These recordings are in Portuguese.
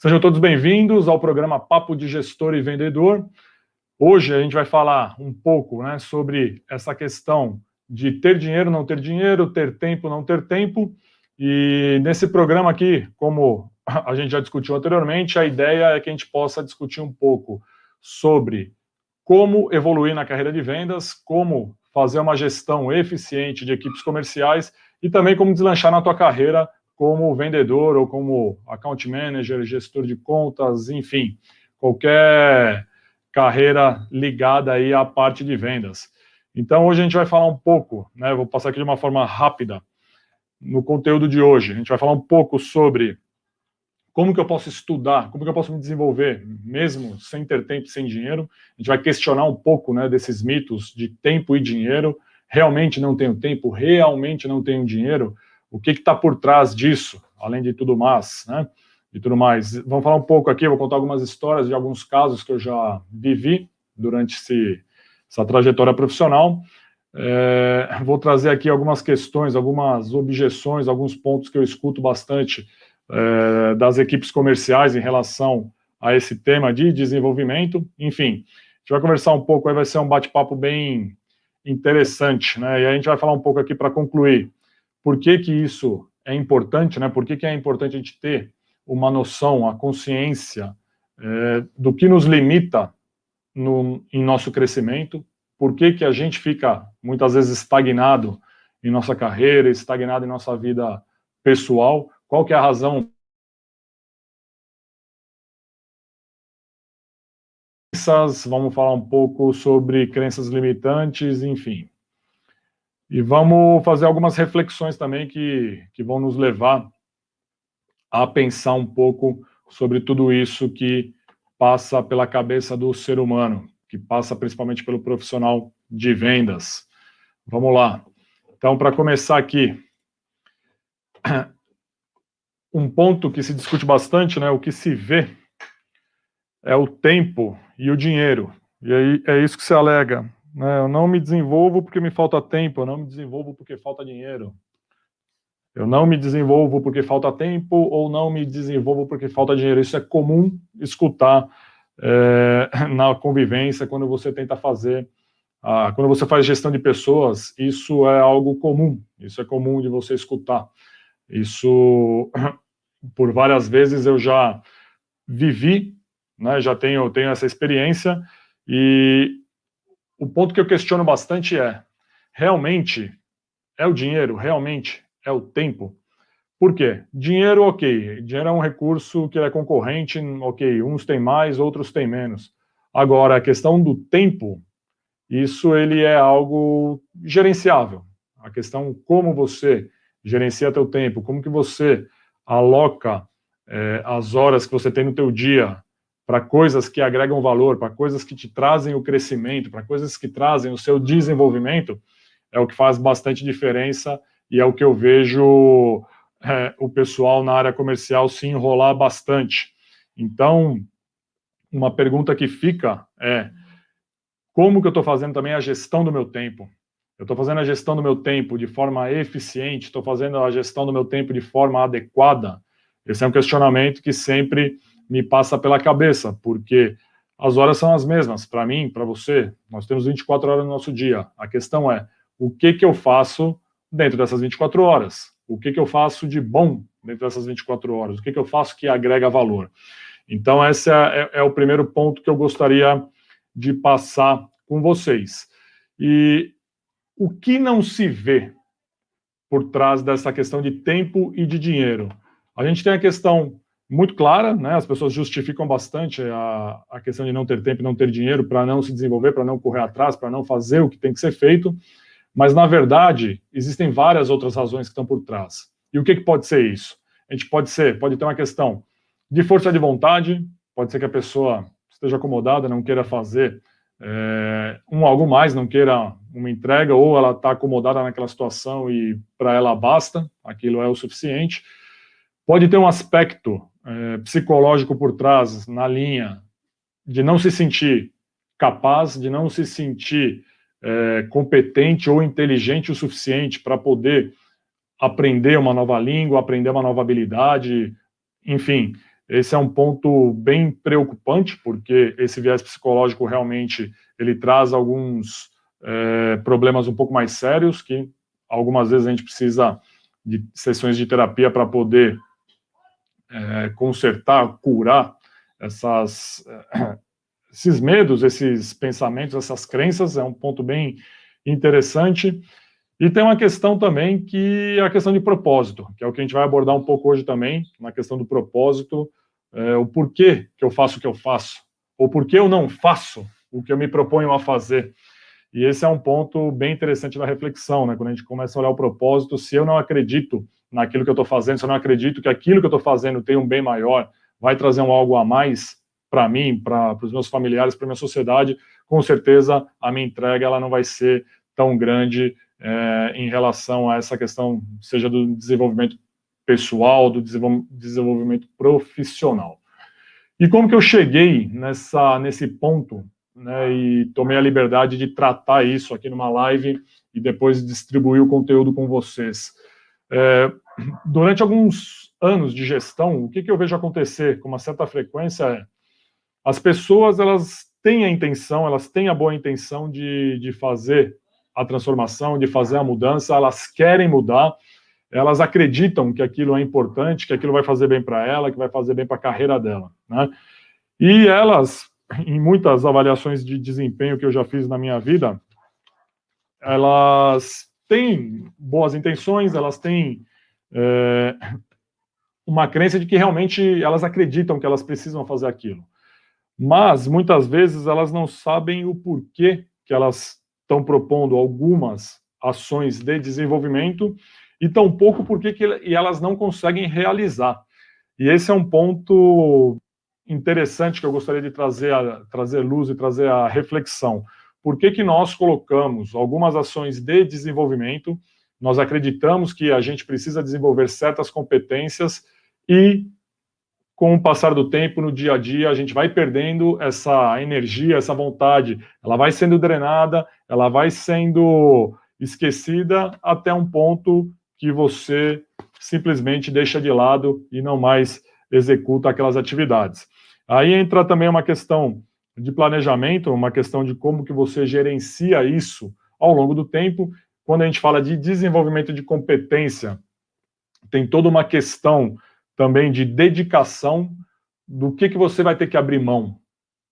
Sejam todos bem-vindos ao programa Papo de Gestor e Vendedor. Hoje a gente vai falar um pouco, sobre essa questão de ter dinheiro, não ter dinheiro, ter tempo, não ter tempo. E nesse programa aqui, como a gente já discutiu anteriormente, a ideia é que a gente possa discutir um pouco sobre como evoluir na carreira de vendas, como fazer uma gestão eficiente de equipes comerciais e também como deslanchar na tua carreira como vendedor ou como account manager, gestor de contas, enfim, qualquer carreira ligada aí à parte de vendas. Então, hoje a gente vai falar um pouco, vou passar aqui de uma forma rápida no conteúdo de hoje. A gente vai falar um pouco sobre como que eu posso estudar, como que eu posso me desenvolver, mesmo sem ter tempo e sem dinheiro. A gente vai questionar um pouco, desses mitos de tempo e dinheiro. Realmente não tenho tempo? Realmente não tenho dinheiro? O que está por trás disso, além de tudo mais, E tudo mais. Vamos falar um pouco aqui, vou contar algumas histórias de alguns casos que eu já vivi durante essa trajetória profissional. Vou trazer aqui algumas questões, algumas objeções, alguns pontos que eu escuto bastante das equipes comerciais em relação a esse tema de desenvolvimento. Enfim, a gente vai conversar um pouco, aí vai ser um bate-papo bem interessante, E aí a gente vai falar um pouco aqui para concluir por que isso é importante, Por que é importante a gente ter uma noção, a consciência do que nos limita em nosso crescimento, por que a gente fica muitas vezes estagnado em nossa carreira, estagnado em nossa vida pessoal, qual que é a razão? Vamos falar um pouco sobre crenças limitantes, enfim. E vamos fazer algumas reflexões também que vão nos levar a pensar um pouco sobre tudo isso que passa pela cabeça do ser humano, que passa principalmente pelo profissional de vendas. Vamos lá. Então, para começar aqui, um ponto que se discute bastante, o que se vê é o tempo e o dinheiro. E aí é isso que se alega. Eu não me desenvolvo porque me falta tempo, eu não me desenvolvo porque falta dinheiro. Eu não me desenvolvo porque falta tempo ou não me desenvolvo porque falta dinheiro. Isso é comum escutar na convivência quando você tenta fazer, quando você faz gestão de pessoas, isso é algo comum. Isso é comum de você escutar. Isso, por várias vezes, eu já vivi, já tenho essa experiência, e o ponto que eu questiono bastante é, realmente é o dinheiro? Realmente é o tempo? Por quê? Dinheiro, ok. Dinheiro é um recurso que é concorrente, ok. Uns têm mais, outros têm menos. Agora, a questão do tempo, isso ele é algo gerenciável. A questão como você gerencia teu tempo, como que você aloca as horas que você tem no teu dia para coisas que agregam valor, para coisas que te trazem o crescimento, para coisas que trazem o seu desenvolvimento, é o que faz bastante diferença e é o que eu vejo o pessoal na área comercial se enrolar bastante. Então, uma pergunta que fica é, como que eu estou fazendo também a gestão do meu tempo? Eu estou fazendo a gestão do meu tempo de forma eficiente? Estou fazendo a gestão do meu tempo de forma adequada? Esse é um questionamento que sempre me passa pela cabeça, porque as horas são as mesmas, para mim, para você, nós temos 24 horas no nosso dia. A questão é, o que eu faço dentro dessas 24 horas? O que eu faço de bom dentro dessas 24 horas? O que eu faço que agrega valor? Então, esse é o primeiro ponto que eu gostaria de passar com vocês. E o que não se vê por trás dessa questão de tempo e de dinheiro? A gente tem a questão muito clara, as pessoas justificam bastante a questão de não ter tempo e não ter dinheiro para não se desenvolver, para não correr atrás, para não fazer o que tem que ser feito, mas, na verdade, existem várias outras razões que estão por trás. E o que pode ser isso? A gente pode ter uma questão de força de vontade, pode ser que a pessoa esteja acomodada, não queira fazer algo mais, não queira uma entrega, ou ela está acomodada naquela situação e para ela basta, aquilo é o suficiente. Pode ter um aspecto psicológico por trás, na linha de não se sentir capaz, de não se sentir competente ou inteligente o suficiente para poder aprender uma nova língua, aprender uma nova habilidade, enfim, Esse é um ponto bem preocupante, porque esse viés psicológico realmente ele traz alguns problemas um pouco mais sérios, que algumas vezes a gente precisa de sessões de terapia para poder consertar, curar esses medos, esses pensamentos, essas crenças. É um ponto bem interessante. E tem uma questão também que é a questão de propósito, que é o que a gente vai abordar um pouco hoje também, na questão do propósito, o porquê que eu faço o que eu faço, ou porquê eu não faço o que eu me proponho a fazer. E esse é um ponto bem interessante da reflexão, né? Quando a gente começa a olhar o propósito, se eu não acredito naquilo que eu estou fazendo, se eu não acredito que aquilo que eu estou fazendo tem um bem maior, vai trazer algo a mais para mim, para os meus familiares, para a minha sociedade, com certeza a minha entrega ela não vai ser tão grande em relação a essa questão, seja do desenvolvimento pessoal, do desenvolvimento profissional. E como que eu cheguei nesse ponto, né, e tomei a liberdade de tratar isso aqui numa live e depois distribuir o conteúdo com vocês? Durante alguns anos de gestão, o que eu vejo acontecer com uma certa frequência as pessoas elas têm a intenção, elas têm a boa intenção de fazer a transformação, de fazer a mudança, elas querem mudar, elas acreditam que aquilo é importante, que aquilo vai fazer bem para ela, que vai fazer bem para a carreira dela, né? E elas, em muitas avaliações de desempenho que eu já fiz na minha vida, elas têm boas intenções, elas têm uma crença de que realmente elas acreditam que elas precisam fazer aquilo. Mas, muitas vezes, elas não sabem o porquê que elas estão propondo algumas ações de desenvolvimento e tampouco porquê que elas não conseguem realizar. E esse é um ponto interessante que eu gostaria de trazer luz e trazer a reflexão. Por que nós colocamos algumas ações de desenvolvimento, nós acreditamos que a gente precisa desenvolver certas competências e com o passar do tempo, no dia a dia, a gente vai perdendo essa energia, essa vontade, ela vai sendo drenada, ela vai sendo esquecida até um ponto que você simplesmente deixa de lado e não mais executa aquelas atividades. Aí entra também uma questão de planejamento, uma questão de como que você gerencia isso ao longo do tempo. Quando a gente fala de desenvolvimento de competência, tem toda uma questão também de dedicação do que você vai ter que abrir mão,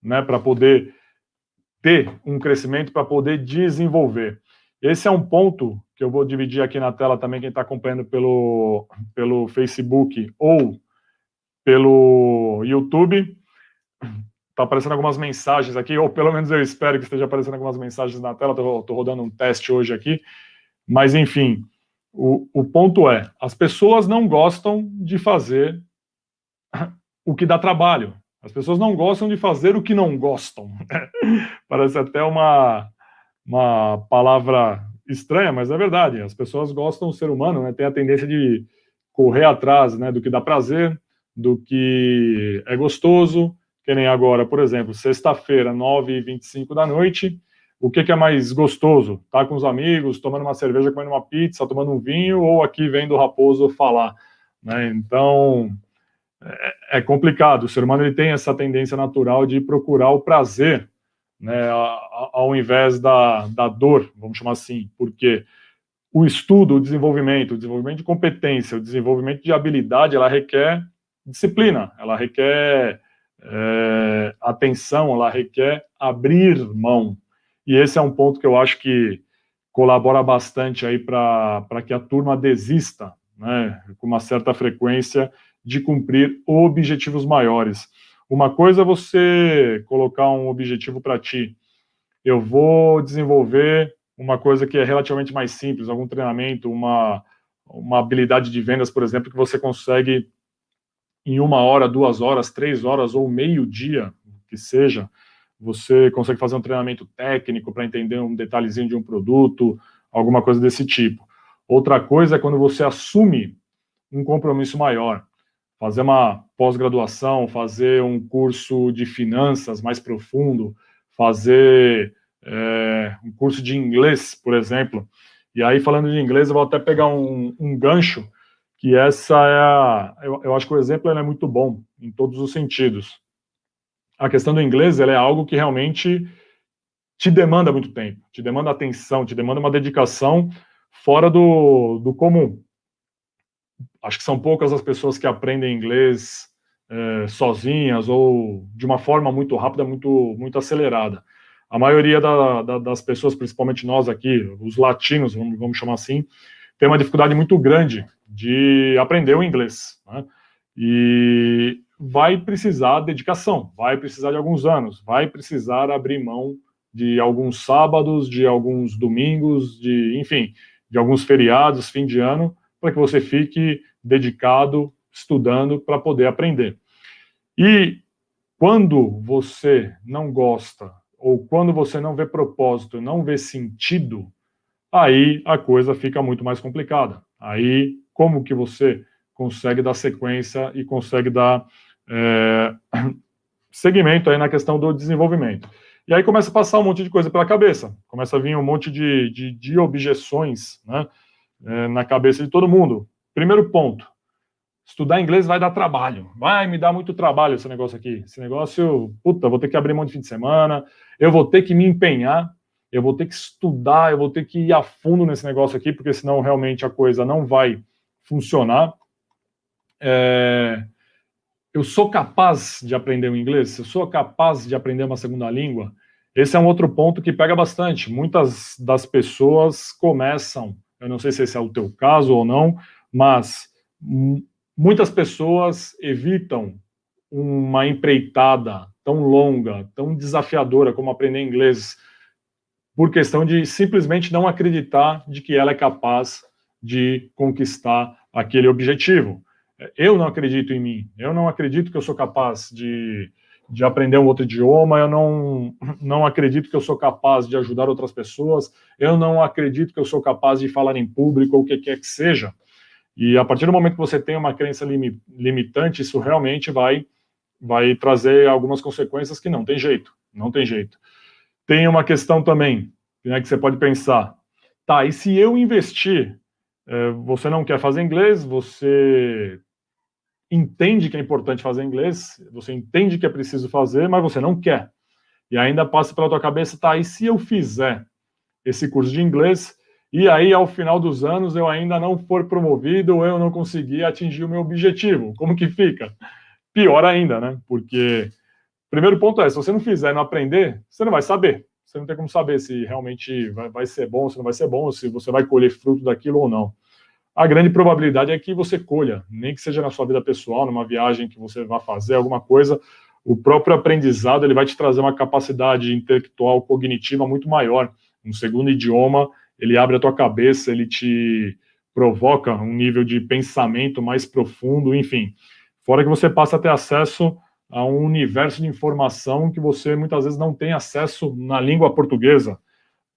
né, para poder ter um crescimento, para poder desenvolver. Esse é um ponto que eu vou dividir aqui na tela também, quem está acompanhando pelo Facebook ou pelo YouTube. Está aparecendo algumas mensagens aqui, ou pelo menos eu espero que esteja aparecendo algumas mensagens na tela, estou rodando um teste hoje aqui, mas enfim, o ponto é, as pessoas não gostam de fazer o que dá trabalho. As pessoas não gostam de fazer o que não gostam. Parece até uma palavra estranha, mas é verdade. As pessoas gostam, o ser humano, né, tem a tendência de correr atrás, né, do que dá prazer, do que é gostoso, que nem agora, por exemplo, sexta-feira, 9h25 da noite, o que é mais gostoso? Tá com os amigos, tomando uma cerveja, comendo uma pizza, tomando um vinho, ou aqui vendo o Raposo falar, né? Então, é complicado. O ser humano ele tem essa tendência natural de procurar o prazer, né, ao invés da dor, vamos chamar assim, porque o estudo, o desenvolvimento de competência, o desenvolvimento de habilidade, ela requer disciplina, ela requer atenção, ela requer abrir mão. E esse é um ponto que eu acho que colabora bastante aí para que a turma desista, né, com uma certa frequência, de cumprir objetivos maiores. Uma coisa é você colocar um objetivo para ti. Eu vou desenvolver uma coisa que é relativamente mais simples, algum treinamento, uma habilidade de vendas, por exemplo, que você consegue em 1 hora, 2 horas, 3 horas ou meio-dia, que seja, você consegue fazer um treinamento técnico para entender um detalhezinho de um produto, alguma coisa desse tipo. Outra coisa é quando você assume um compromisso maior, fazer uma pós-graduação, fazer um curso de finanças mais profundo, fazer um curso de inglês, por exemplo. E aí, falando de inglês, eu vou até pegar um gancho, que essa eu acho que o exemplo é muito bom. em todos os sentidos. A questão do inglês, ela é algo que realmente te demanda muito tempo, te demanda atenção, te demanda uma dedicação fora do comum. Acho que são poucas as pessoas que aprendem inglês sozinhas ou de uma forma muito rápida, muito acelerada. A maioria das pessoas, principalmente nós aqui, os latinos, vamos chamar assim, tem uma dificuldade muito grande de aprender o inglês, né? E vai precisar dedicação, vai precisar de alguns anos, vai precisar abrir mão de alguns sábados, de alguns domingos, enfim, de alguns feriados, fim de ano, para que você fique dedicado, estudando para poder aprender. E quando você não gosta, ou quando você não vê propósito, não vê sentido, aí a coisa fica muito mais complicada. Aí, como que você consegue dar sequência e consegue dar segmento aí na questão do desenvolvimento? E aí começa a passar um monte de coisa pela cabeça, começa a vir um monte de objeções, né, na cabeça de todo mundo. Primeiro ponto, estudar inglês vai dar trabalho, vai me dar muito trabalho esse negócio aqui. Esse negócio, puta, vou ter que abrir mão de fim de semana, eu vou ter que me empenhar, eu vou ter que estudar, eu vou ter que ir a fundo nesse negócio aqui, porque senão realmente a coisa não vai funcionar. Eu sou capaz de aprender o inglês? Eu sou capaz de aprender uma segunda língua? Esse é um outro ponto que pega bastante. Muitas das pessoas começam, eu não sei se esse é o teu caso ou não, mas muitas pessoas evitam uma empreitada tão longa, tão desafiadora como aprender inglês, por questão de simplesmente não acreditar de que ela é capaz de conquistar aquele objetivo. Eu não acredito em mim, eu não acredito que eu sou capaz de aprender um outro idioma, eu não acredito que eu sou capaz de ajudar outras pessoas, eu não acredito que eu sou capaz de falar em público ou o que quer que seja. E a partir do momento que você tem uma crença limitante, isso realmente vai trazer algumas consequências que não tem jeito, não tem jeito. Tem uma questão também, né, que você pode pensar, tá, e se eu investir, você não quer fazer inglês, você entende que é importante fazer inglês, você entende que é preciso fazer, mas você não quer. E ainda passa pela tua cabeça, tá, e se eu fizer esse curso de inglês, e aí ao final dos anos eu ainda não for promovido, ou eu não conseguir atingir o meu objetivo, como que fica? Pior ainda, né? Porque primeiro ponto é, se você não fizer, não aprender, você não vai saber. Você não tem como saber se realmente vai ser bom, se não vai ser bom, se você vai colher fruto daquilo ou não. A grande probabilidade é que você colha, nem que seja na sua vida pessoal, numa viagem que você vá fazer, alguma coisa, o próprio aprendizado ele vai te trazer uma capacidade intelectual, cognitiva muito maior. Um segundo idioma, ele abre a tua cabeça, ele te provoca um nível de pensamento mais profundo, enfim. Fora que você passa a ter acesso a um universo de informação que você muitas vezes não tem acesso na língua portuguesa,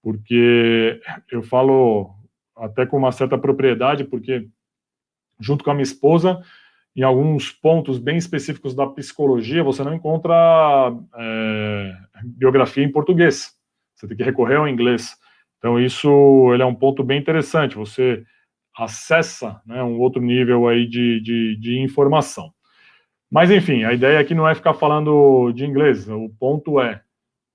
porque eu falo até com uma certa propriedade, porque junto com a minha esposa, em alguns pontos bem específicos da psicologia, você não encontra biografia em português, você tem que recorrer ao inglês. Então isso ele é um ponto bem interessante, você acessa, né, um outro nível aí de informação. Mas, enfim, a ideia aqui não é ficar falando de inglês. O ponto é,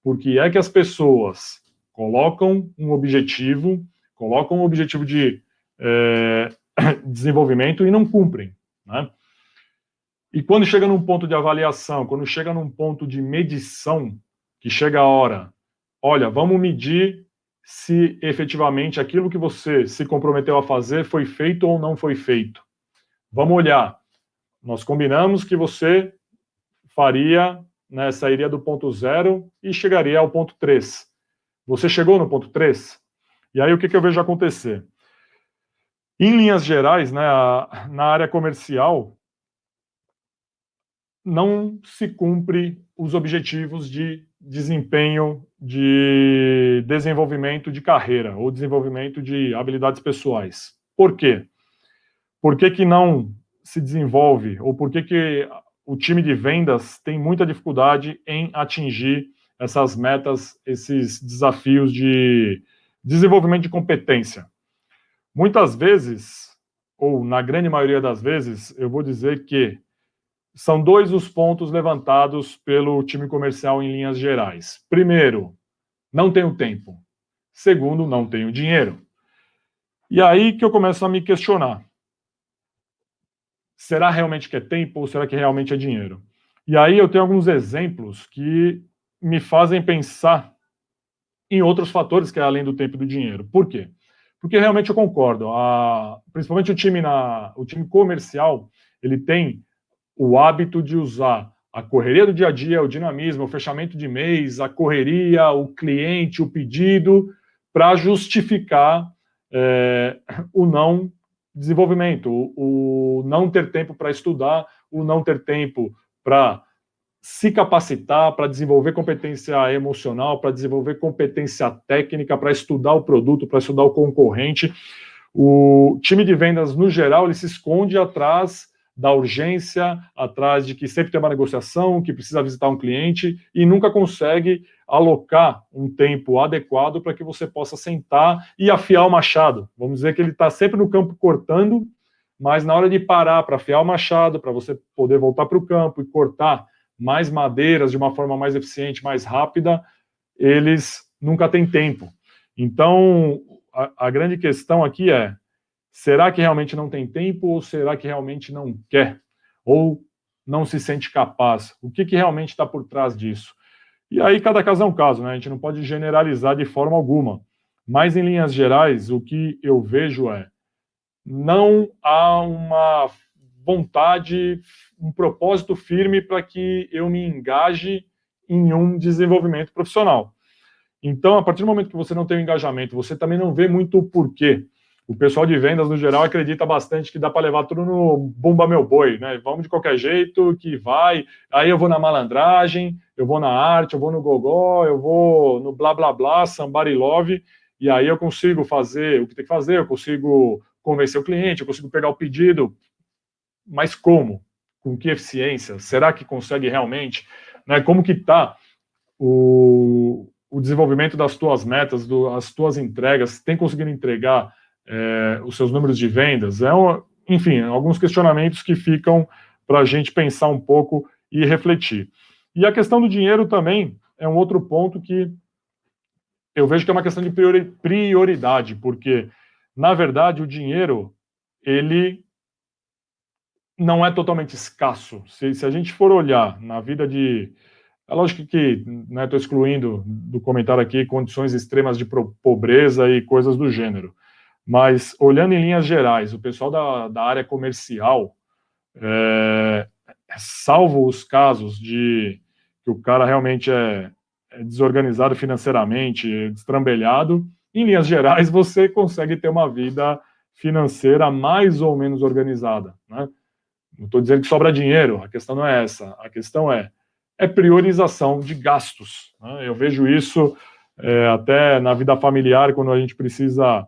por que é que as pessoas colocam um objetivo de desenvolvimento e não cumprem, né? E quando chega num ponto de avaliação, quando chega num ponto de medição, que chega a hora, olha, vamos medir se efetivamente aquilo que você se comprometeu a fazer foi feito ou não foi feito. Vamos olhar. Nós combinamos que você faria, né, sairia do ponto 0 e chegaria ao ponto 3. Você chegou no ponto 3? E aí o que eu vejo acontecer? Em linhas gerais, né, na área comercial, não se cumpre os objetivos de desempenho, de desenvolvimento de carreira ou desenvolvimento de habilidades pessoais. Por quê? Por que não se desenvolve, ou por que o time de vendas tem muita dificuldade em atingir essas metas, esses desafios de desenvolvimento de competência? Muitas vezes, ou na grande maioria das vezes, eu vou dizer que são dois os pontos levantados pelo time comercial em linhas gerais. Primeiro, não tenho tempo. Segundo, não tenho dinheiro. E aí que eu começo a me questionar. Será realmente que é tempo ou será que realmente é dinheiro? E aí eu tenho alguns exemplos que me fazem pensar em outros fatores que é além do tempo e do dinheiro. Por quê? Porque realmente eu concordo. Principalmente o time comercial, ele tem o hábito de usar a correria do dia a dia, o dinamismo, o fechamento de mês, a correria, o cliente, o pedido, para justificar o não desenvolvimento, o não ter tempo para estudar, o não ter tempo para se capacitar, para desenvolver competência emocional, para desenvolver competência técnica, para estudar o produto, para estudar o concorrente. O time de vendas, no geral, ele se esconde atrás da urgência, atrás de que sempre tem uma negociação, que precisa visitar um cliente e nunca consegue alocar um tempo adequado para que você possa sentar e afiar o machado. Vamos dizer que ele está sempre no campo cortando, mas na hora de parar para afiar o machado, para você poder voltar para o campo e cortar mais madeiras de uma forma mais eficiente, mais rápida, eles nunca têm tempo. Então, a grande questão aqui é: será que realmente não tem tempo ou será que realmente não quer? Ou não se sente capaz? O que realmente está por trás disso? E aí cada caso é um caso, né? A gente não pode generalizar de forma alguma. Mas, em linhas gerais, o que eu vejo é: não há uma vontade, um propósito firme para que eu me engaje em um desenvolvimento profissional. Então, a partir do momento que você não tem o engajamento, você também não vê muito o porquê. O pessoal de vendas, no geral, acredita bastante que dá para levar tudo no bumba meu boi, né? Vamos de qualquer jeito, que vai. Aí eu vou na malandragem, eu vou na arte, eu vou no gogó, eu vou no blá blá blá, somebody love, e aí eu consigo fazer o que tem que fazer, eu consigo convencer o cliente, eu consigo pegar o pedido. Mas como? Com que eficiência? Será que consegue realmente? Né? Como que está o desenvolvimento das tuas metas, as tuas entregas? Tem conseguido entregar os seus números de vendas? Enfim, alguns questionamentos que ficam para a gente pensar um pouco e refletir. E a questão do dinheiro também é um outro ponto que eu vejo que é uma questão de prioridade, porque, na verdade, o dinheiro, ele não é totalmente escasso. Se a gente for olhar na vida de... É lógico que estou excluindo do comentário aqui condições extremas de pobreza e coisas do gênero, mas olhando em linhas gerais, o pessoal da área comercial, salvo os casos de que o cara realmente é desorganizado financeiramente, destrambelhado, em linhas gerais você consegue ter uma vida financeira mais ou menos organizada, né? Não estou dizendo que sobra dinheiro, a questão não é essa. A questão é priorização de gastos, né? Eu vejo isso até na vida familiar, quando a gente precisa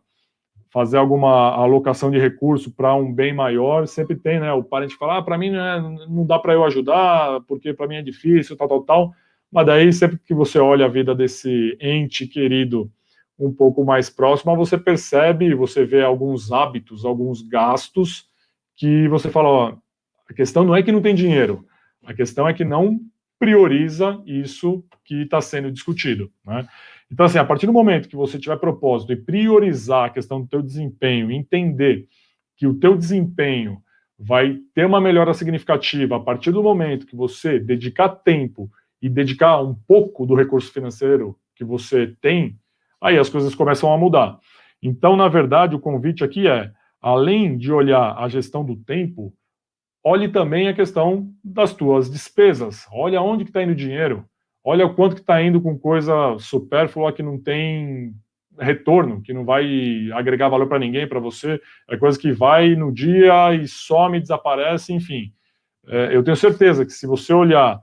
fazer alguma alocação de recurso para um bem maior, sempre tem, né? O parente fala, para mim não dá para eu ajudar, porque para mim é difícil, tal. Mas daí, sempre que você olha a vida desse ente querido um pouco mais próximo, você percebe, você vê alguns hábitos, alguns gastos, que você fala, ó, a questão não é que não tem dinheiro, a questão é que não prioriza isso que está sendo discutido, né? Então, assim, a partir do momento que você tiver propósito e priorizar a questão do teu desempenho, entender que o teu desempenho vai ter uma melhora significativa a partir do momento que você dedicar tempo e dedicar um pouco do recurso financeiro que você tem, aí as coisas começam a mudar. Então, na verdade, o convite aqui é, além de olhar a gestão do tempo, olhe também a questão das tuas despesas. Olha onde que está indo o dinheiro. Olha o quanto que está indo com coisa supérflua que não tem retorno, que não vai agregar valor para ninguém, para você. É coisa que vai no dia e some, desaparece, enfim. Eu tenho certeza que se você olhar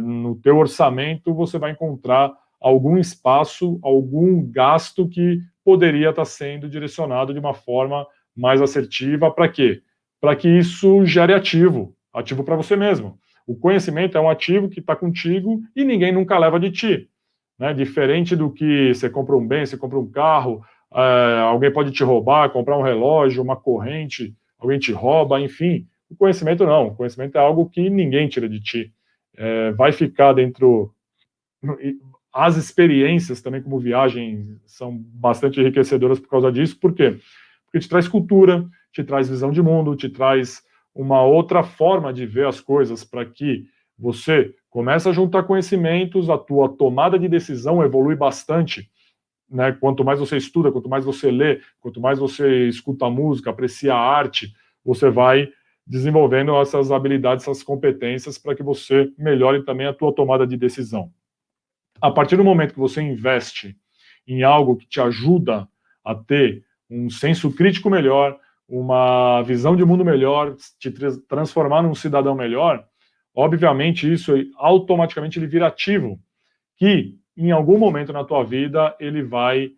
no teu orçamento, você vai encontrar algum espaço, algum gasto que poderia estar sendo direcionado de uma forma mais assertiva. Para quê? Para que isso gere ativo para você mesmo. O conhecimento é um ativo que está contigo e ninguém nunca leva de ti, né? Diferente do que você compra um bem, você compra um carro, alguém pode te roubar, comprar um relógio, uma corrente, alguém te rouba, enfim. O conhecimento não, o conhecimento é algo que ninguém tira de ti. Vai ficar dentro... As experiências também, como viagem, são bastante enriquecedoras por causa disso. Por quê? Porque te traz cultura, te traz visão de mundo, te traz uma outra forma de ver as coisas, para que você comece a juntar conhecimentos, a tua tomada de decisão evolui bastante, né? Quanto mais você estuda, quanto mais você lê, quanto mais você escuta música, aprecia a arte, você vai desenvolvendo essas habilidades, essas competências, para que você melhore também a tua tomada de decisão. A partir do momento que você investe em algo que te ajuda a ter um senso crítico melhor, uma visão de mundo melhor, te transformar num cidadão melhor, obviamente isso automaticamente ele vira ativo, que em algum momento na tua vida ele vai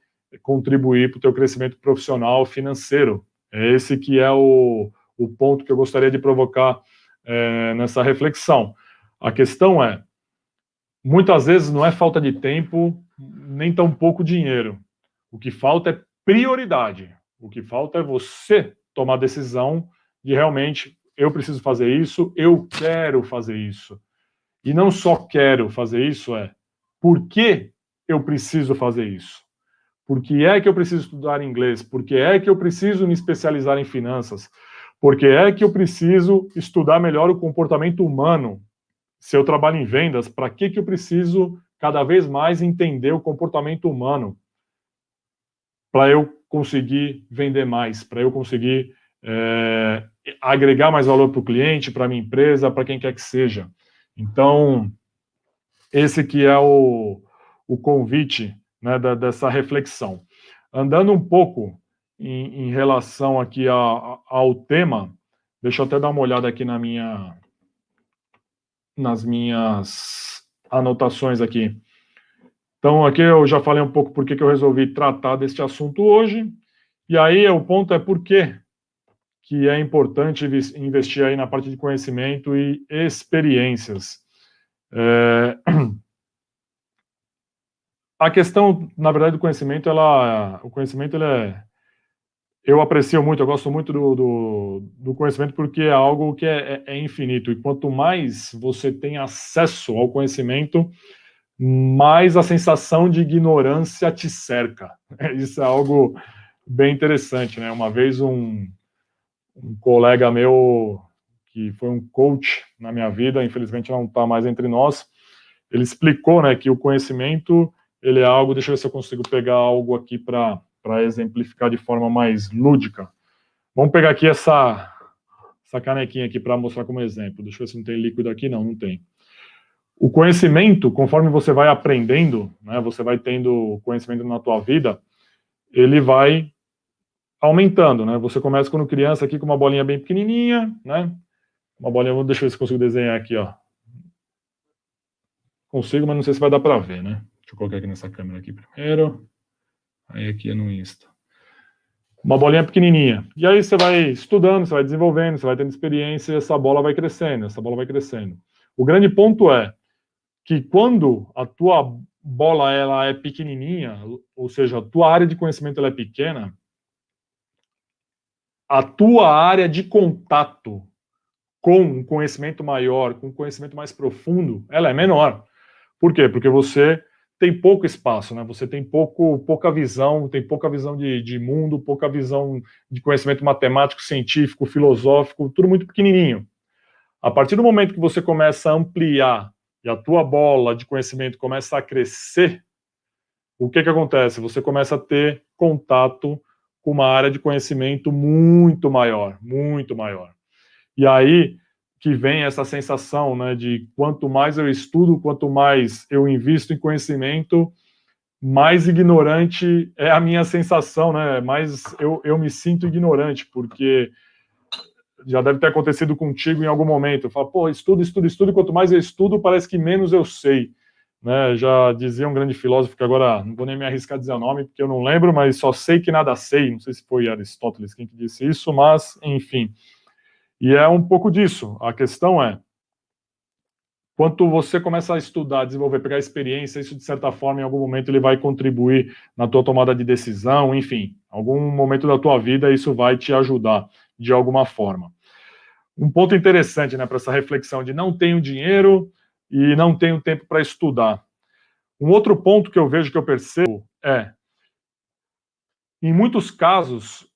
contribuir para o teu crescimento profissional, financeiro. É esse que é o ponto que eu gostaria de provocar nessa reflexão. A questão é, muitas vezes não é falta de tempo, nem tão pouco dinheiro. O que falta é prioridade. O que falta é você tomar a decisão de realmente, eu preciso fazer isso, eu quero fazer isso. E não só quero fazer isso, por que eu preciso fazer isso? Por que é que eu preciso estudar inglês? Por que é que eu preciso me especializar em finanças? Por que é que eu preciso estudar melhor o comportamento humano? Se eu trabalho em vendas, para que eu preciso cada vez mais entender o comportamento humano? Para eu conseguir vender mais, para eu conseguir agregar mais valor para o cliente, para a minha empresa, para quem quer que seja. Então, esse que é o convite, né, dessa reflexão. Andando um pouco em relação aqui ao tema, deixa eu até dar uma olhada aqui nas minhas anotações aqui. Então, aqui eu já falei um pouco por que eu resolvi tratar deste assunto hoje, e aí o ponto é por que é importante investir aí na parte de conhecimento e experiências. A questão, na verdade, do conhecimento, eu aprecio muito, eu gosto muito do conhecimento, porque é algo que é infinito, e quanto mais você tem acesso ao conhecimento, mais a sensação de ignorância te cerca. Isso é algo bem interessante, né? Uma vez um colega meu, que foi um coach na minha vida, infelizmente não está mais entre nós, ele explicou, né, que o conhecimento, ele é algo, deixa eu ver se eu consigo pegar algo aqui para exemplificar de forma mais lúdica. Vamos pegar aqui essa canequinha aqui para mostrar como exemplo. Deixa eu ver se não tem líquido aqui. Não tem. O conhecimento, conforme você vai aprendendo, né, você vai tendo conhecimento na tua vida, ele vai aumentando, né? Você começa quando criança aqui com uma bolinha bem pequenininha, né? Uma bolinha, deixa eu ver se consigo desenhar aqui, ó. Consigo, mas não sei se vai dar para ver, né? Deixa eu colocar aqui nessa câmera aqui primeiro. Aí aqui é no Insta. Uma bolinha pequenininha. E aí você vai estudando, você vai desenvolvendo, você vai tendo experiência e essa bola vai crescendo, O grande ponto é que quando a tua bola ela é pequenininha, ou seja, a tua área de conhecimento ela é pequena, a tua área de contato com um conhecimento maior, com um conhecimento mais profundo, ela é menor. Por quê? Porque você tem pouco espaço, né? Você tem pouca visão, de mundo, pouca visão de conhecimento matemático, científico, filosófico, tudo muito pequenininho. A partir do momento que você começa a ampliar e a tua bola de conhecimento começa a crescer, o que acontece? Você começa a ter contato com uma área de conhecimento muito maior, muito maior. E aí que vem essa sensação, né, de quanto mais eu estudo, quanto mais eu invisto em conhecimento, mais ignorante é a minha sensação, né, mais eu me sinto ignorante, porque já deve ter acontecido contigo em algum momento. Eu falo, pô, estudo, e quanto mais eu estudo, parece que menos eu sei. Né, já dizia um grande filósofo, que agora não vou nem me arriscar a dizer o nome, porque eu não lembro, mas só sei que nada sei. Não sei se foi Aristóteles quem que disse isso, mas, enfim. E é um pouco disso. A questão é, quanto você começa a estudar, desenvolver, pegar experiência, isso de certa forma, em algum momento, ele vai contribuir na tua tomada de decisão, enfim, algum momento da tua vida, isso vai te ajudar de alguma forma. um ponto interessante, né, para essa reflexão de não tenho dinheiro e não tenho tempo para estudar. Um outro ponto que eu vejo, que eu percebo, em muitos casos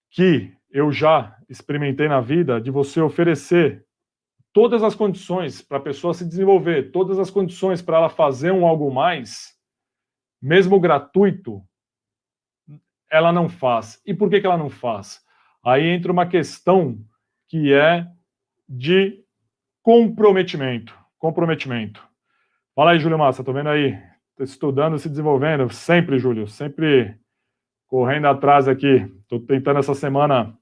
que eu já experimentei na vida, de você oferecer todas as condições para a pessoa se desenvolver, todas as condições para ela fazer um algo mais, mesmo gratuito, ela não faz. E por que ela não faz? Aí entra uma questão que é de comprometimento. Comprometimento. Fala aí, Júlio Massa, tô vendo aí. Tô estudando, se desenvolvendo. Sempre, Júlio, sempre correndo atrás aqui. Tô tentando essa semana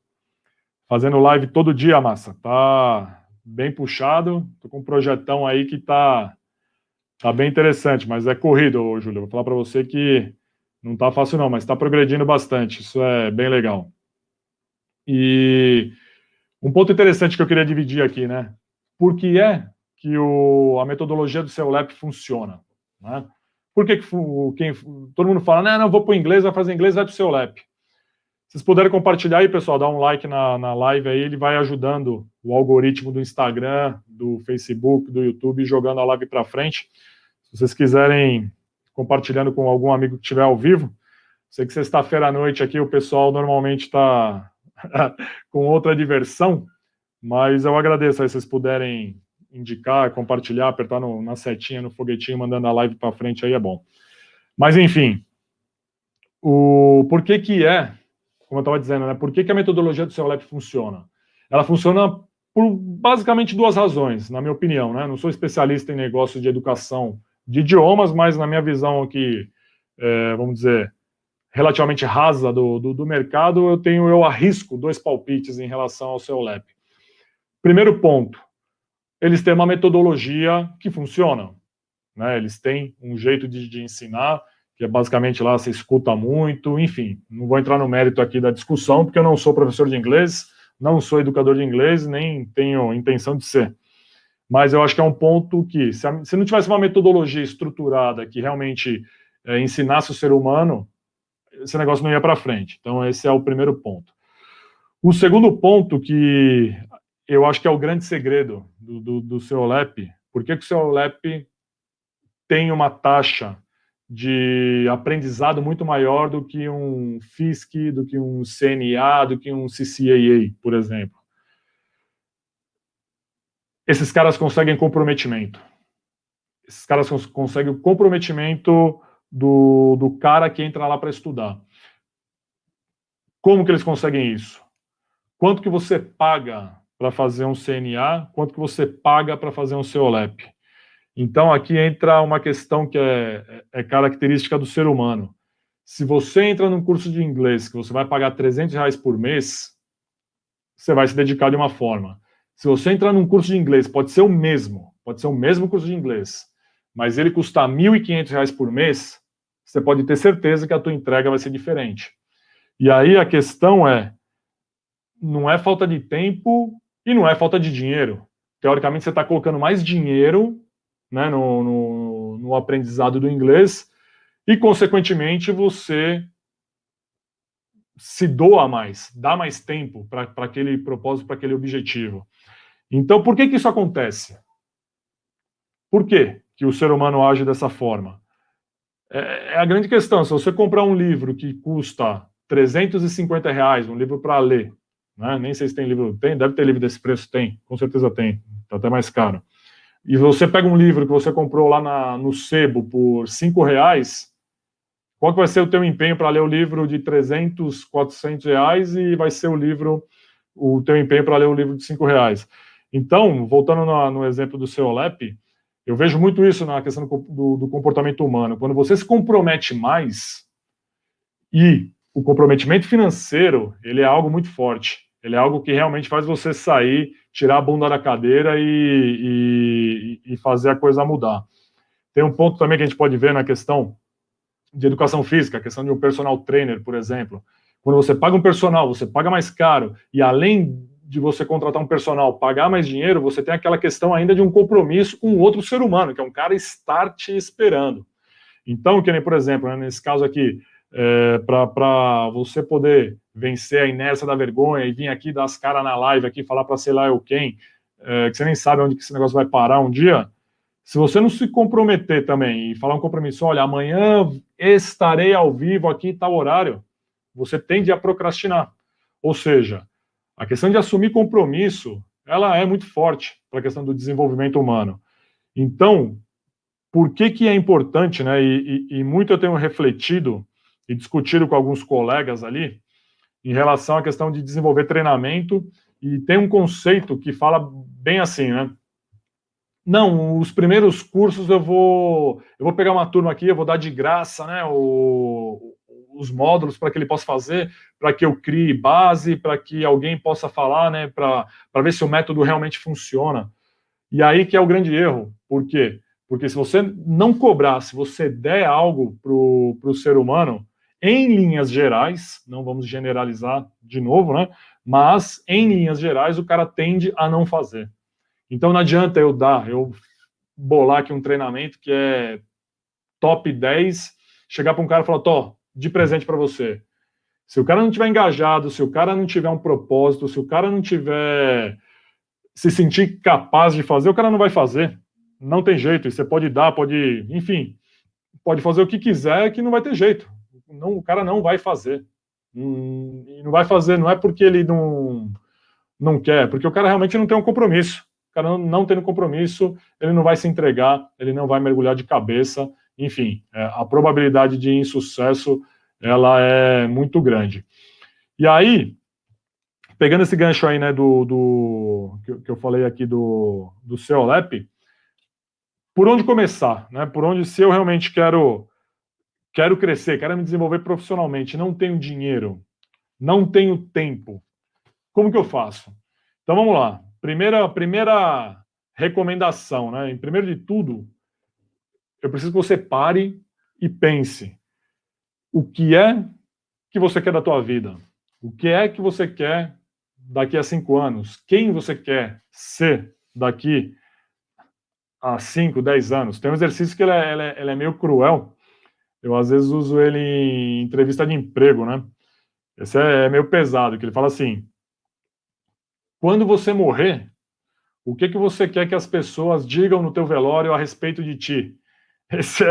fazendo live todo dia, Massa. Tá bem puxado. Tô com um projetão aí que tá bem interessante, mas é corrido, Júlio. Vou falar para você que não tá fácil não, mas tá progredindo bastante. Isso é bem legal. E um ponto interessante que eu queria dividir aqui, né? Por que é que a metodologia do CEOLAP funciona? Né? Por que todo mundo fala, não, vou para o inglês, vai fazer inglês, vai para o CEOLAP. Se vocês puderem compartilhar aí, pessoal, dá um like na live aí, ele vai ajudando o algoritmo do Instagram, do Facebook, do YouTube, jogando a live para frente. Se vocês quiserem, compartilhando com algum amigo que estiver ao vivo, sei que sexta-feira à noite aqui o pessoal normalmente está com outra diversão, mas eu agradeço aí se vocês puderem indicar, compartilhar, apertar na setinha, no foguetinho, mandando a live para frente, aí é bom. Mas, enfim, por que, como eu estava dizendo, né, por que a metodologia do CEOLAP funciona? Ela funciona por basicamente duas razões, na minha opinião. Né? Não sou especialista em negócios de educação de idiomas, mas na minha visão aqui, vamos dizer, relativamente rasa do mercado, eu arrisco 2 palpites em relação ao CEOLAP. Primeiro ponto, eles têm uma metodologia que funciona. Né? Eles têm um jeito de ensinar, que é basicamente lá, você escuta muito, enfim. Não vou entrar no mérito aqui da discussão, porque eu não sou professor de inglês, não sou educador de inglês, nem tenho intenção de ser. Mas eu acho que é um ponto que, se não tivesse uma metodologia estruturada que realmente ensinasse o ser humano, esse negócio não ia para frente. Então, esse é o primeiro ponto. O segundo ponto, que eu acho que é o grande segredo do CEOLAP, por que o CEOLAP tem uma taxa de aprendizado muito maior do que um FISC, do que um CNA, do que um CCAA, por exemplo. Esses caras conseguem comprometimento. Esses caras conseguem o comprometimento do cara que entra lá para estudar. Como que eles conseguem isso? Quanto que você paga para fazer um CNA? Quanto que você paga para fazer um CEOLAP? Então, aqui entra uma questão que é característica do ser humano. Se você entra num curso de inglês que você vai pagar R$300 por mês, você vai se dedicar de uma forma. Se você entrar num curso de inglês, pode ser o mesmo curso de inglês, mas ele custar R$1.500 por mês, você pode ter certeza que a tua entrega vai ser diferente. E aí a questão não é falta de tempo e não é falta de dinheiro. Teoricamente, você está colocando mais dinheiro, né, no aprendizado do inglês, e, consequentemente, você se doa mais, dá mais tempo para aquele propósito, para aquele objetivo. Então, por que isso acontece? Por que o ser humano age dessa forma? É a grande questão. Se você comprar um livro que custa R$350, um livro para ler, né, nem sei se tem livro, deve ter livro desse preço, tem, com certeza tem, está até mais caro. E você pega um livro que você comprou lá no sebo por R$5, qual que vai ser o teu empenho para ler o livro de R$300, R$400 e vai ser o teu empenho para ler o livro de R$5? Então, voltando no exemplo do CEOLAP, eu vejo muito isso na questão do comportamento humano. Quando você se compromete mais, e o comprometimento financeiro, ele é algo muito forte. Ele é algo que realmente faz você sair, tirar a bunda da cadeira e fazer a coisa mudar. Tem um ponto também que a gente pode ver na questão de educação física, a questão de um personal trainer, por exemplo. Quando você paga um personal, você paga mais caro, e além de você contratar um personal, pagar mais dinheiro, você tem aquela questão ainda de um compromisso com outro ser humano, que é um cara estar te esperando. Então, que nem, por exemplo, né, nesse caso aqui, para você poder vencer a inércia da vergonha e vir aqui dar as caras na live, aqui falar para sei lá eu quem, que você nem sabe onde que esse negócio vai parar um dia, se você não se comprometer também e falar um compromisso, olha, amanhã estarei ao vivo aqui em tal horário, você tende a procrastinar. Ou seja, a questão de assumir compromisso, ela é muito forte para a questão do desenvolvimento humano. Então, por que é importante, né? E muito eu tenho refletido e discutido com alguns colegas ali em relação à questão de desenvolver treinamento, e tem um conceito que fala bem assim, né? Não, os primeiros cursos eu vou pegar uma turma aqui, eu vou dar de graça, né, os módulos para que ele possa fazer, para que eu crie base, para que alguém possa falar, né, para ver se o método realmente funciona. E aí que é o grande erro. Por quê? Porque se você não cobrar, se você der algo para o ser humano, em linhas gerais, não vamos generalizar de novo, né, mas em linhas gerais o cara tende a não fazer. Então não adianta eu bolar aqui um treinamento que é top 10, chegar para um cara e falar, tô, de presente para você. Se o cara não tiver engajado, se o cara não tiver um propósito, se o cara não tiver se sentir capaz de fazer, o cara não vai fazer. Não tem jeito. E você pode dar, pode, enfim, pode fazer o que quiser que não vai ter jeito. Não, o cara não vai fazer. E não vai fazer, não é porque ele não quer, porque o cara realmente não tem um compromisso. O cara não tendo compromisso, ele não vai se entregar, ele não vai mergulhar de cabeça, enfim, a probabilidade de insucesso, ela é muito grande. E aí, pegando esse gancho aí, né, que eu falei aqui do CEOLEP, por onde começar, né? Por onde, se eu realmente quero crescer, quero me desenvolver profissionalmente, não tenho dinheiro, não tenho tempo, como que eu faço? Então vamos lá. Primeira recomendação, né? Primeiro de tudo, eu preciso que você pare e pense o que é que você quer da tua vida, o que é que você quer daqui a 5 anos, quem você quer ser daqui a 5, 10 anos. Tem um exercício que ele é meio cruel. Eu às vezes uso ele em entrevista de emprego, né? Esse é meio pesado, que ele fala assim: quando você morrer, o que você quer que as pessoas digam no teu velório a respeito de ti? Esse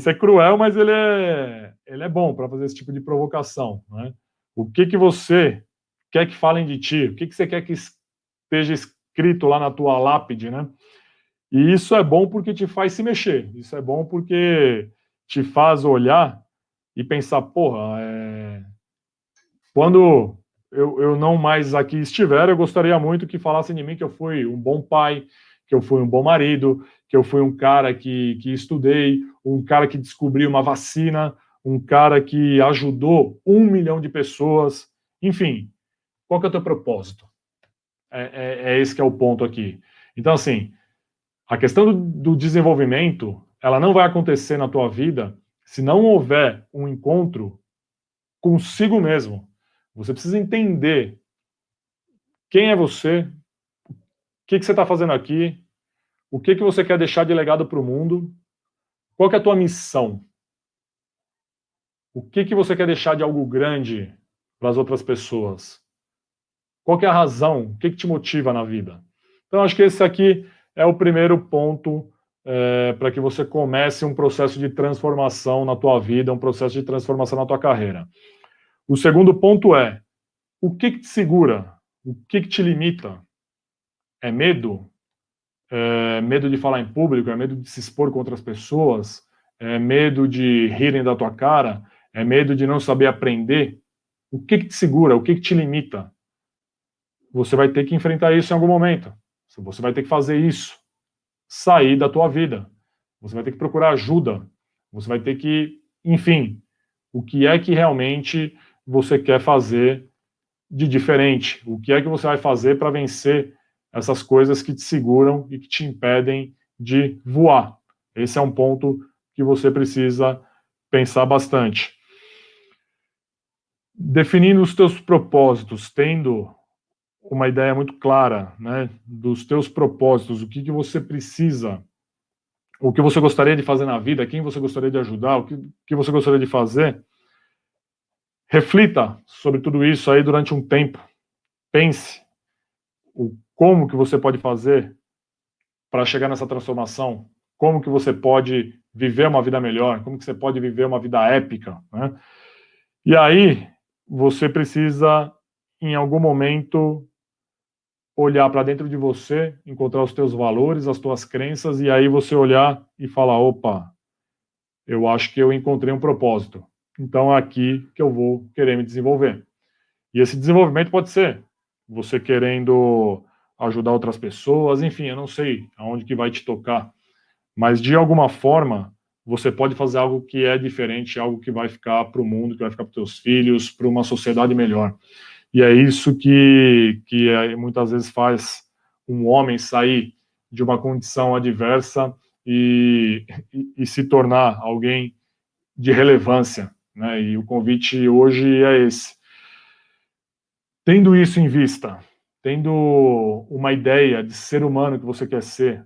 é cruel, mas ele é bom para fazer esse tipo de provocação, né? O que você quer que falem de ti? O que você quer que esteja escrito lá na tua lápide, né? E isso é bom porque te faz se mexer. Isso é bom porque te faz olhar e pensar, porra, quando eu não mais aqui estiver, eu gostaria muito que falassem de mim que eu fui um bom pai, que eu fui um bom marido, que eu fui um cara que estudei, um cara que descobriu uma vacina, um cara que ajudou 1 milhão de pessoas. Enfim, qual que é o teu propósito? É esse que é o ponto aqui. Então, assim, a questão do desenvolvimento, ela não vai acontecer na tua vida se não houver um encontro consigo mesmo. Você precisa entender quem é você, o que você está fazendo aqui, o que você quer deixar de legado para o mundo, qual que é a tua missão, o que você quer deixar de algo grande para as outras pessoas, qual que é a razão, o que te motiva na vida. Então, acho que esse aqui é o primeiro ponto para que você comece um processo de transformação na tua vida, um processo de transformação na tua carreira. O segundo ponto é, o que te segura? O que te limita? É medo? É medo de falar em público? É medo de se expor com outras pessoas? É medo de rirem da tua cara? É medo de não saber aprender? O que te segura? O que te limita? Você vai ter que enfrentar isso em algum momento. Você vai ter que fazer isso. Sair da tua vida. Você vai ter que procurar ajuda. Você vai ter que, enfim, o que é que realmente você quer fazer de diferente? O que é que você vai fazer para vencer essas coisas que te seguram e que te impedem de voar? Esse é um ponto que você precisa pensar bastante. Definindo os teus propósitos, tendo uma ideia muito clara, né, dos teus propósitos, o que você precisa, o que você gostaria de fazer na vida, quem você gostaria de ajudar, o que você gostaria de fazer, Reflita sobre tudo isso aí durante um tempo. Pense como que você pode fazer para chegar nessa transformação, como que você pode viver uma vida melhor, como que você pode viver uma vida épica, né? E aí, você precisa, em algum momento, olhar para dentro de você, encontrar os teus valores, as tuas crenças, e aí você olhar e falar, opa, eu acho que eu encontrei um propósito. Então é aqui que eu vou querer me desenvolver. E esse desenvolvimento pode ser você querendo ajudar outras pessoas, enfim, eu não sei aonde que vai te tocar, mas de alguma forma você pode fazer algo que é diferente, algo que vai ficar para o mundo, que vai ficar para os teus filhos, para uma sociedade melhor. E é isso que muitas vezes faz um homem sair de uma condição adversa e se tornar alguém de relevância, né? E o convite hoje é esse. Tendo isso em vista, tendo uma ideia de ser humano que você quer ser,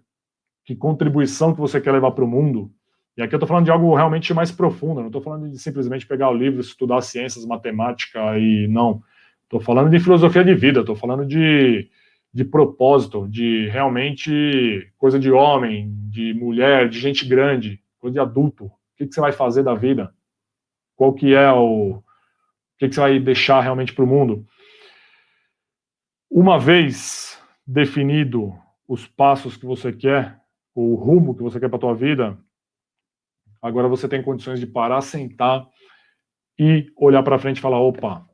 que contribuição que você quer levar para o mundo, e aqui eu estou falando de algo realmente mais profundo, não estou falando de simplesmente pegar o livro, estudar ciências, matemática e não. Estou falando de filosofia de vida, estou falando de propósito, de realmente coisa de homem, de mulher, de gente grande, coisa de adulto. O que você vai fazer da vida? Qual que é o que você vai deixar realmente para o mundo? Uma vez definido os passos que você quer, o rumo que você quer para a tua vida, agora você tem condições de parar, sentar e olhar para frente e falar, opa,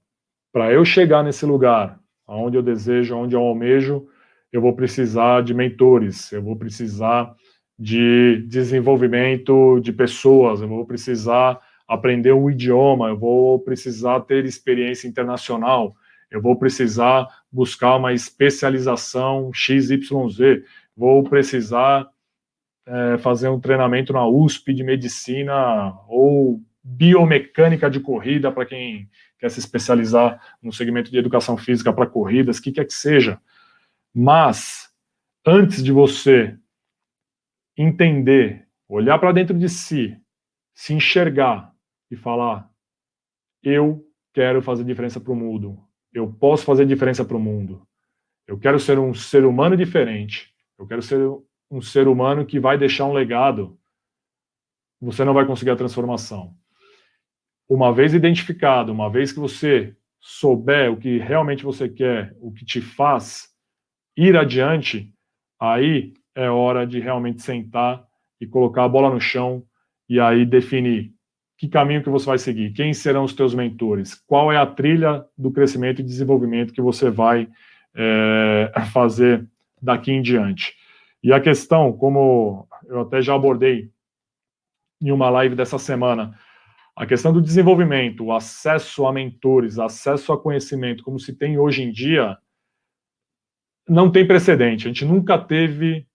para eu chegar nesse lugar, aonde eu desejo, aonde eu almejo, eu vou precisar de mentores, eu vou precisar de desenvolvimento de pessoas, eu vou precisar aprender um idioma, eu vou precisar ter experiência internacional, eu vou precisar buscar uma especialização XYZ, vou precisar fazer um treinamento na USP de medicina ou biomecânica de corrida para quem quer se especializar no segmento de educação física para corridas, o que quer que seja. Mas, antes de você entender, olhar para dentro de si, se enxergar e falar, eu quero fazer diferença para o mundo, eu posso fazer diferença para o mundo, eu quero ser um ser humano diferente, eu quero ser um ser humano que vai deixar um legado, você não vai conseguir a transformação. Uma vez identificado, uma vez que você souber o que realmente você quer, o que te faz ir adiante, aí é hora de realmente sentar e colocar a bola no chão e aí definir que caminho que você vai seguir, quem serão os teus mentores, qual é a trilha do crescimento e desenvolvimento que você vai fazer daqui em diante. E a questão, como eu até já abordei em uma live dessa semana, a questão do desenvolvimento, o acesso a mentores, acesso a conhecimento, como se tem hoje em dia, não tem precedente. A gente nunca teve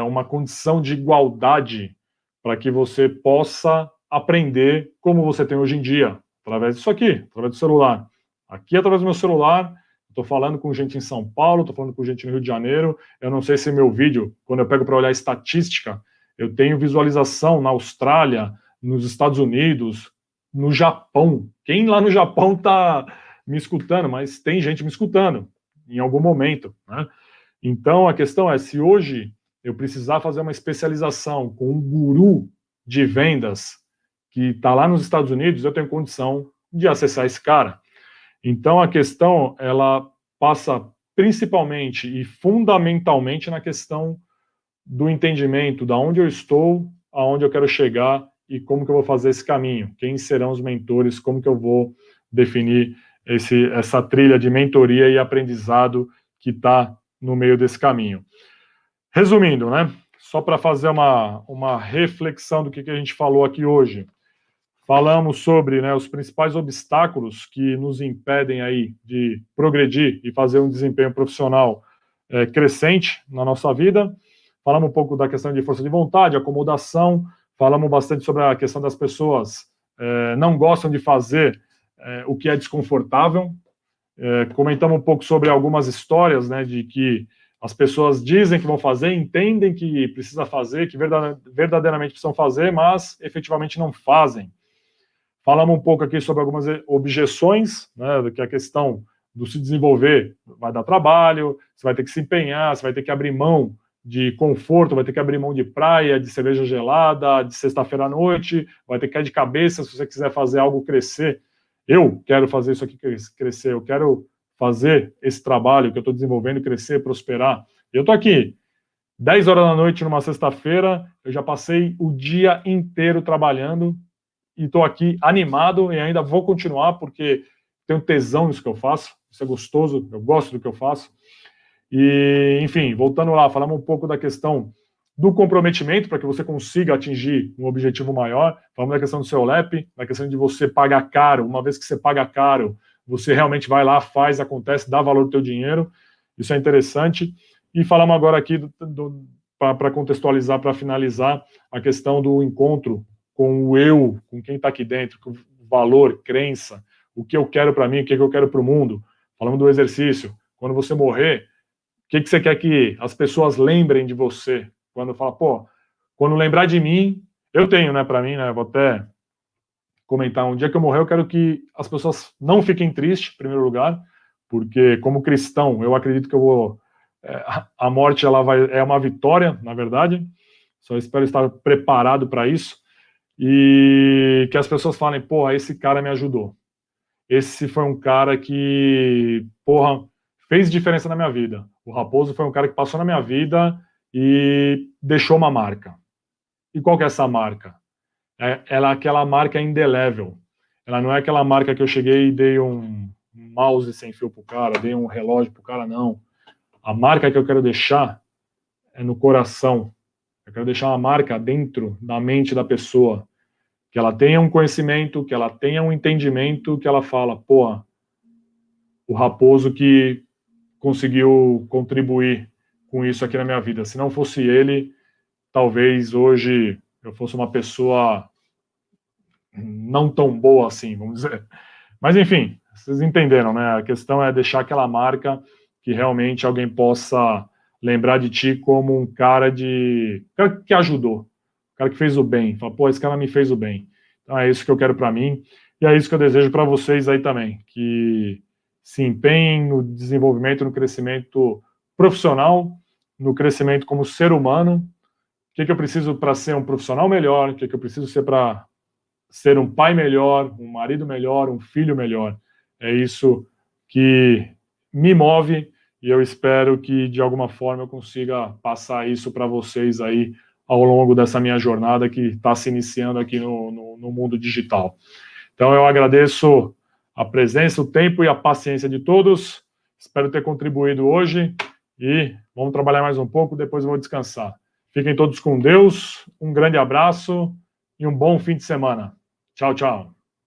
uma condição de igualdade para que você possa aprender como você tem hoje em dia, através disso aqui, através do celular. Aqui, através do meu celular, estou falando com gente em São Paulo, estou falando com gente no Rio de Janeiro. Eu não sei se meu vídeo, quando eu pego para olhar estatística, eu tenho visualização na Austrália, nos Estados Unidos, no Japão. Quem lá no Japão está me escutando? Mas tem gente me escutando em algum momento, né? Então, a questão é, se hoje eu precisar fazer uma especialização com um guru de vendas que está lá nos Estados Unidos, eu tenho condição de acessar esse cara. Então, a questão, ela passa principalmente e fundamentalmente na questão do entendimento de onde eu estou, aonde eu quero chegar e como que eu vou fazer esse caminho, quem serão os mentores, como que eu vou definir essa trilha de mentoria e aprendizado que está no meio desse caminho. Resumindo, né? Só para fazer uma reflexão do que a gente falou aqui hoje. Falamos sobre, né, os principais obstáculos que nos impedem aí de progredir e fazer um desempenho profissional crescente na nossa vida. Falamos um pouco da questão de força de vontade, acomodação. Falamos bastante sobre a questão das pessoas não gostam de fazer o que é desconfortável. Comentamos um pouco sobre algumas histórias, né, de que as pessoas dizem que vão fazer, entendem que precisa fazer, que verdadeiramente precisam fazer, mas efetivamente não fazem. Falamos um pouco aqui sobre algumas objeções, né, que a questão do se desenvolver vai dar trabalho, você vai ter que se empenhar, você vai ter que abrir mão de conforto, vai ter que abrir mão de praia, de cerveja gelada, de sexta-feira à noite, vai ter que cair de cabeça se você quiser fazer algo crescer. Eu quero fazer isso aqui crescer, eu quero fazer esse trabalho que eu estou desenvolvendo crescer, prosperar. Eu estou aqui, 10 horas da noite numa sexta-feira, eu já passei o dia inteiro trabalhando e estou aqui animado e ainda vou continuar porque tenho tesão nisso que eu faço, isso é gostoso, eu gosto do que eu faço. E, enfim, voltando lá, falamos um pouco da questão do comprometimento para que você consiga atingir um objetivo maior. Falamos da questão do seu LEP, da questão de você pagar caro. Uma vez que você paga caro, você realmente vai lá, faz, acontece, dá valor ao teu dinheiro. Isso é interessante. E falamos agora aqui, para contextualizar, para finalizar, a questão do encontro com o eu, com quem está aqui dentro, com valor, crença, o que eu quero para mim, o que eu quero para o mundo. Falamos do exercício. Quando você morrer, o que você quer que as pessoas lembrem de você? Quando fala, pô, quando lembrar de mim, eu tenho, né, para mim, né, vou até comentar, um dia que eu morrer, eu quero que as pessoas não fiquem tristes, em primeiro lugar, porque como cristão, eu acredito que eu vou, a morte é uma vitória, na verdade, só espero estar preparado para isso, e que as pessoas falem, pô, esse cara me ajudou, esse foi um cara que, porra, fez diferença na minha vida. O Raposo foi um cara que passou na minha vida e deixou uma marca. E qual que é essa marca? Ela é aquela marca indelével. Ela não é aquela marca que eu cheguei e dei um mouse sem fio pro cara, dei um relógio pro cara, não. A marca que eu quero deixar é no coração. Eu quero deixar uma marca dentro da mente da pessoa. Que ela tenha um conhecimento, que ela tenha um entendimento, que ela fala, pô, o Raposo que conseguiu contribuir com isso aqui na minha vida. Se não fosse ele, talvez hoje eu fosse uma pessoa não tão boa assim, vamos dizer. Mas enfim, vocês entenderam, né? A questão é deixar aquela marca que realmente alguém possa lembrar de ti como um cara que ajudou, um cara que fez o bem. Fala, pô, esse cara me fez o bem. Então é isso que eu quero para mim e é isso que eu desejo para vocês aí também, que se empenhem no desenvolvimento, no crescimento profissional, no crescimento como ser humano. O que eu preciso para ser um profissional melhor? O que eu preciso ser para ser um pai melhor, um marido melhor, um filho melhor? É isso que me move e eu espero que de alguma forma eu consiga passar isso para vocês aí ao longo dessa minha jornada que está se iniciando aqui no mundo digital. Então eu agradeço a presença, o tempo e a paciência de todos. Espero ter contribuído hoje e vamos trabalhar mais um pouco, depois eu vou descansar. Fiquem todos com Deus, um grande abraço e um bom fim de semana. Tchau, tchau.